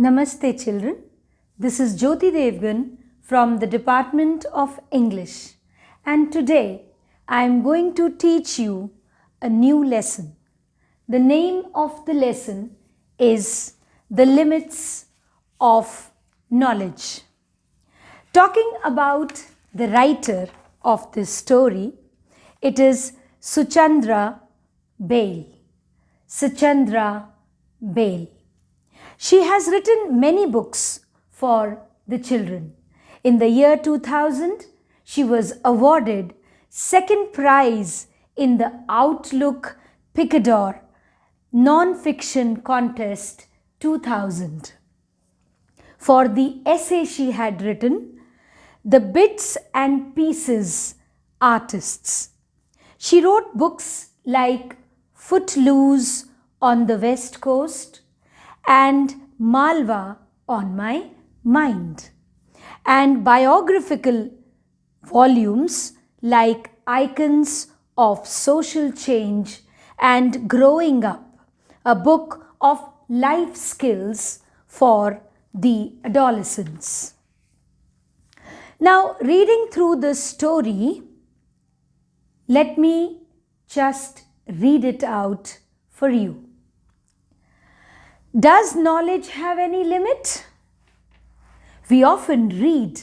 Namaste children, this is Jyoti Devgan from the Department of English, and today I am going to teach you a new lesson. The name of the lesson is The Limits of Knowledge. Talking about the writer of this story, it is Suchandra Bale. Suchandra Bale. She has written many books for the children. In the year 2000, she was awarded second prize in the Outlook Picador Non-Fiction Contest 2000 for the essay she had written, The Bits and Pieces Artists. She wrote books like Footloose on the West Coast and Malwa on My Mind, and biographical volumes like Icons of Social Change and Growing Up, a book of life skills for the adolescents. Now, reading through this story, let me just read it out for you. Does knowledge have any limit? We often read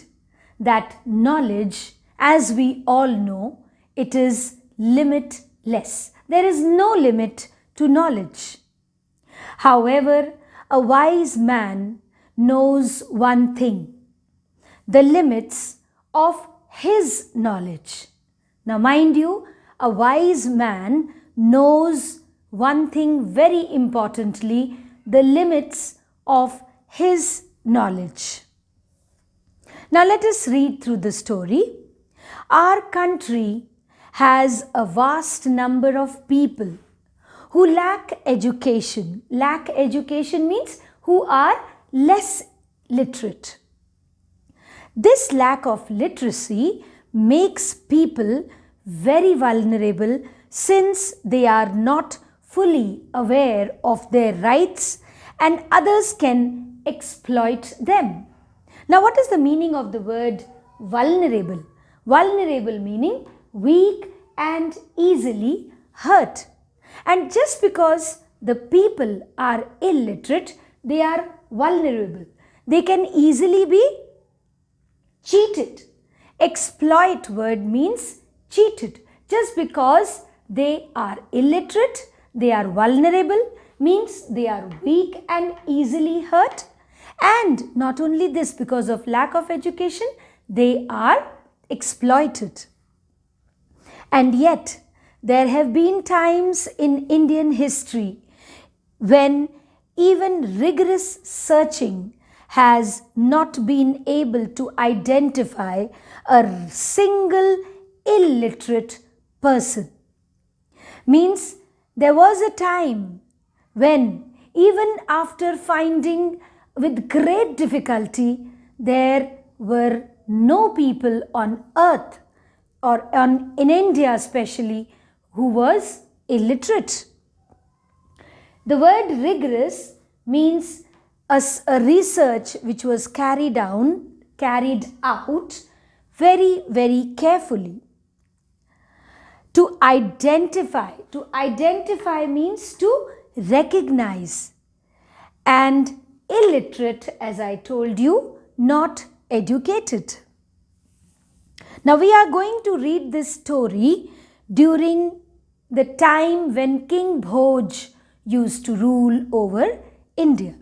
that knowledge, as we all know, it is limitless. There is no limit to knowledge. However, a wise man knows one thing: the limits of his knowledge. Now, mind you, a wise man knows one thing very importantly: the limits of his knowledge. Now let us read through the story. Our country has a vast number of people who lack education. Lack education means who are less literate. This lack of literacy makes people very vulnerable since they are not fully aware of their rights and others can exploit them. Now, what is the meaning of the word vulnerable? Vulnerable meaning weak and easily hurt. And just because the people are illiterate, they are vulnerable. They can easily be cheated. Exploit word means cheated. Just because they are illiterate, they are vulnerable, means they are weak and easily hurt. And not only this, because of lack of education, they are exploited. And yet, there have been times in Indian history when even rigorous searching has not been able to identify a single illiterate person. Means there was a time when even after finding with great difficulty, there were no people on earth or in India especially who was illiterate. The word rigorous means a research which was carried out very, very carefully. To identify means to recognize, and illiterate, as I told you, not educated. Now we are going to read this story during the time when King Bhoj used to rule over India.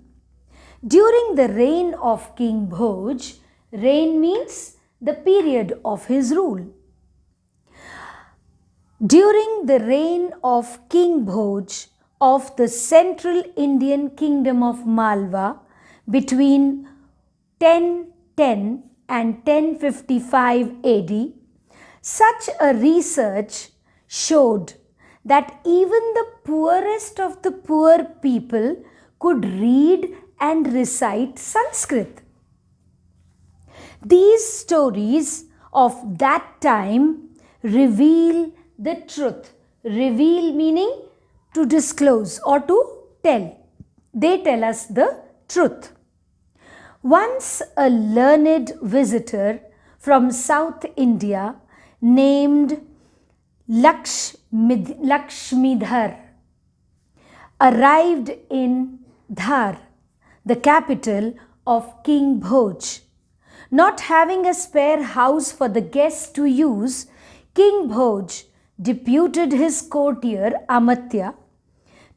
During the reign of King Bhoj, reign means the period of his rule. During the reign of King Bhoj of the central Indian kingdom of Malwa between 1010 and 1055 AD, such a research showed that even the poorest of the poor people could read and recite Sanskrit. These stories of that time reveal the truth. Reveal meaning to disclose or to tell. They tell us the truth. Once a learned visitor from South India named Lakshmidhar arrived in Dhar, the capital of King Bhoj. Not having a spare house for the guests to use, King Bhoj deputed his courtier Amatya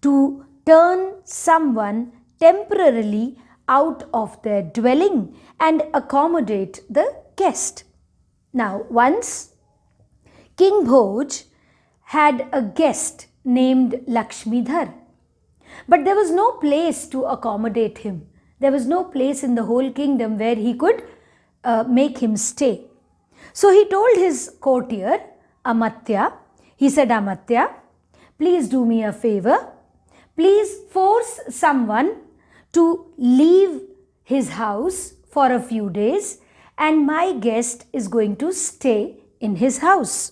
to turn someone temporarily out of their dwelling and accommodate the guest. Now, once King Bhoj had a guest named Lakshmidhar, but there was no place to accommodate him. There was no place in the whole kingdom where he could make him stay. So he told his courtier Amatya, he said, Amatya, please do me a favor. Please force someone to leave his house for a few days, and my guest is going to stay in his house.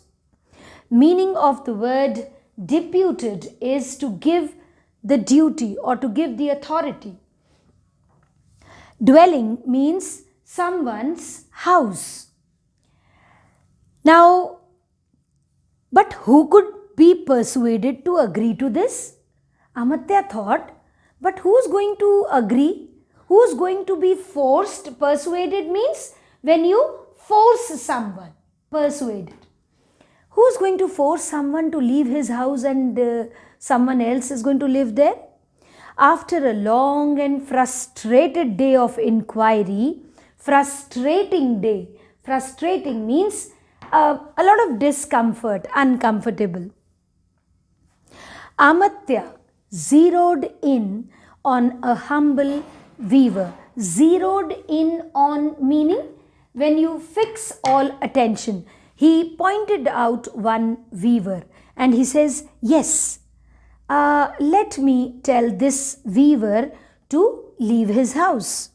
Meaning of the word deputed is to give the duty or to give the authority. Dwelling means someone's house. Now, but who could be persuaded to agree to this? Amatya thought, but who's going to agree? Who's going to be forced? Persuaded means when you force someone, persuaded. Who's going to force someone to leave his house and someone else is going to live there? After a long and frustrated day of inquiry, frustrating means a lot of discomfort, uncomfortable. Amatya zeroed in on a humble weaver. Zeroed in on meaning when you fix all attention. He pointed out one weaver and he says, yes, let me tell this weaver to leave his house.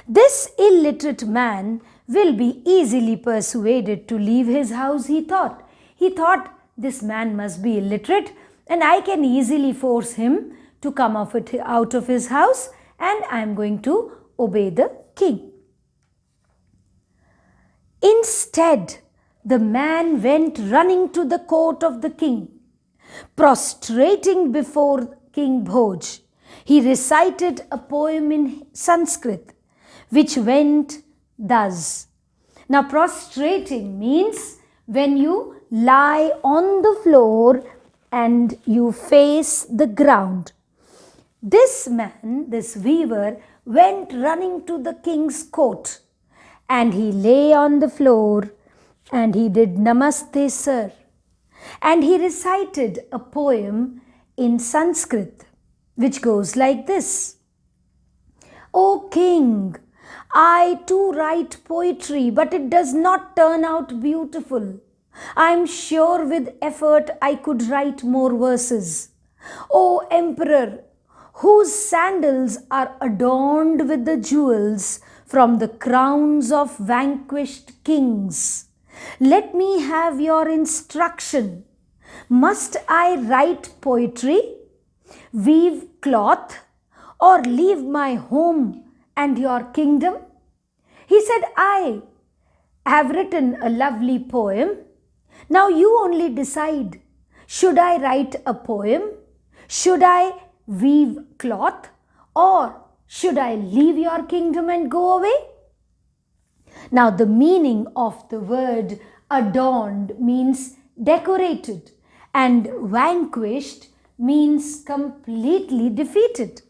This illiterate man will be easily persuaded to leave his house, he thought. He thought, this man must be illiterate and I can easily force him to come out of his house and I am going to obey the king. Instead, the man went running to the court of the king. Prostrating before King Bhoj, he recited a poem in Sanskrit which went thus. Now, prostrating means when you lie on the floor and you face the ground. This man, this weaver, went running to the king's court and he lay on the floor and he did Namaste, sir. And he recited a poem in Sanskrit which goes like this. O king, I too write poetry, but it does not turn out beautiful. I am sure with effort I could write more verses. O emperor, whose sandals are adorned with the jewels from the crowns of vanquished kings, let me have your instruction. Must I write poetry, weave cloth, or leave my home and your kingdom? He said, I have written a lovely poem. Now you only decide. Should I write a poem? Should I weave cloth? Or should I leave your kingdom and go away? Now the meaning of the word adorned means decorated and vanquished means completely defeated.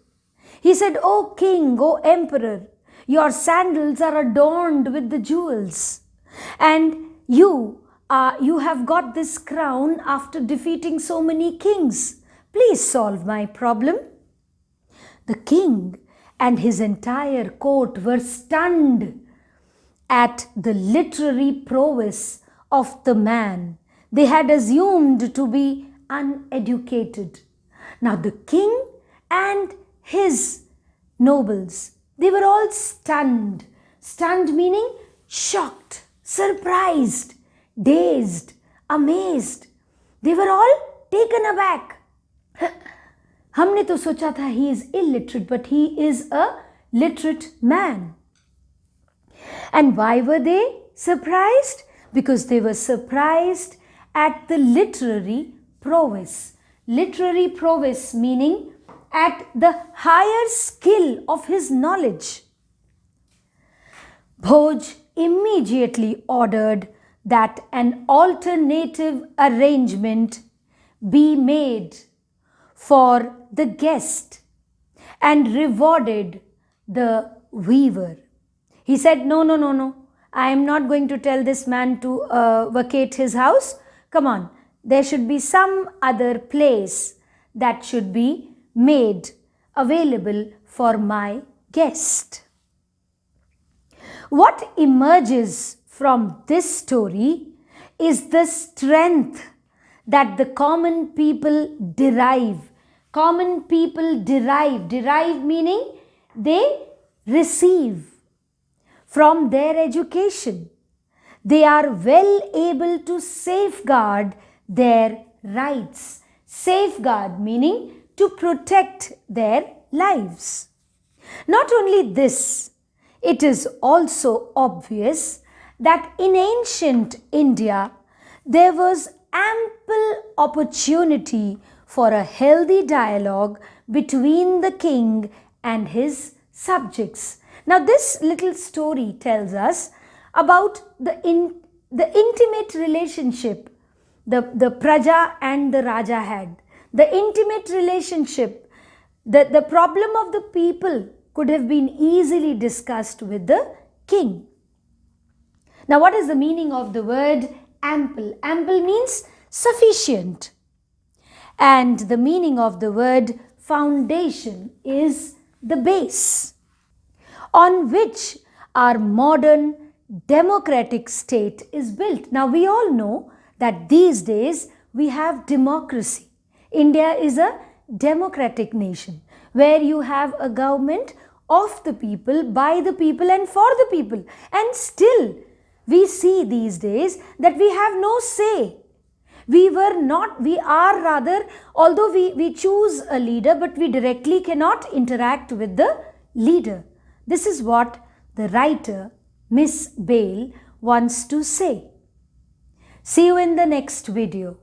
He said, O king, O emperor, your sandals are adorned with the jewels and you have got this crown after defeating so many kings. Please solve my problem. The king and his entire court were stunned at the literary prowess of the man they had assumed to be uneducated. Now the king and his nobles, they were all stunned. Stunned meaning shocked, surprised, dazed, amazed. They were all taken aback. हमने तो सोचा था he is illiterate, but he is a literate man. And why were they surprised? Because they were surprised at the literary prowess. Literary prowess meaning at the higher skill of his knowledge. Bhoj immediately ordered that an alternative arrangement be made for the guest and rewarded the weaver. He said, no, no, no, no. I am not going to tell this man to vacate his house. Come on, there should be some other place that should be made available for my guest. What emerges from this story is the strength that the common people derive. Common people derive meaning they receive from their education. They are well able to safeguard their rights. Safeguard meaning to protect their lives. Not only this, it is also obvious that in ancient India, there was ample opportunity for a healthy dialogue between the king and his subjects. Now, this little story tells us about the intimate relationship the Praja and the Raja had. The intimate relationship, the problem of the people could have been easily discussed with the king. Now, what is the meaning of the word ample? Ample means sufficient. And the meaning of the word foundation is the base on which our modern democratic state is built. Now, we all know that these days we have democracy. India is a democratic nation where you have a government of the people, by the people and for the people. And still, we see these days that we have no say. We are rather, although we choose a leader, but we directly cannot interact with the leader. This is what the writer, Miss Bale, wants to say. See you in the next video.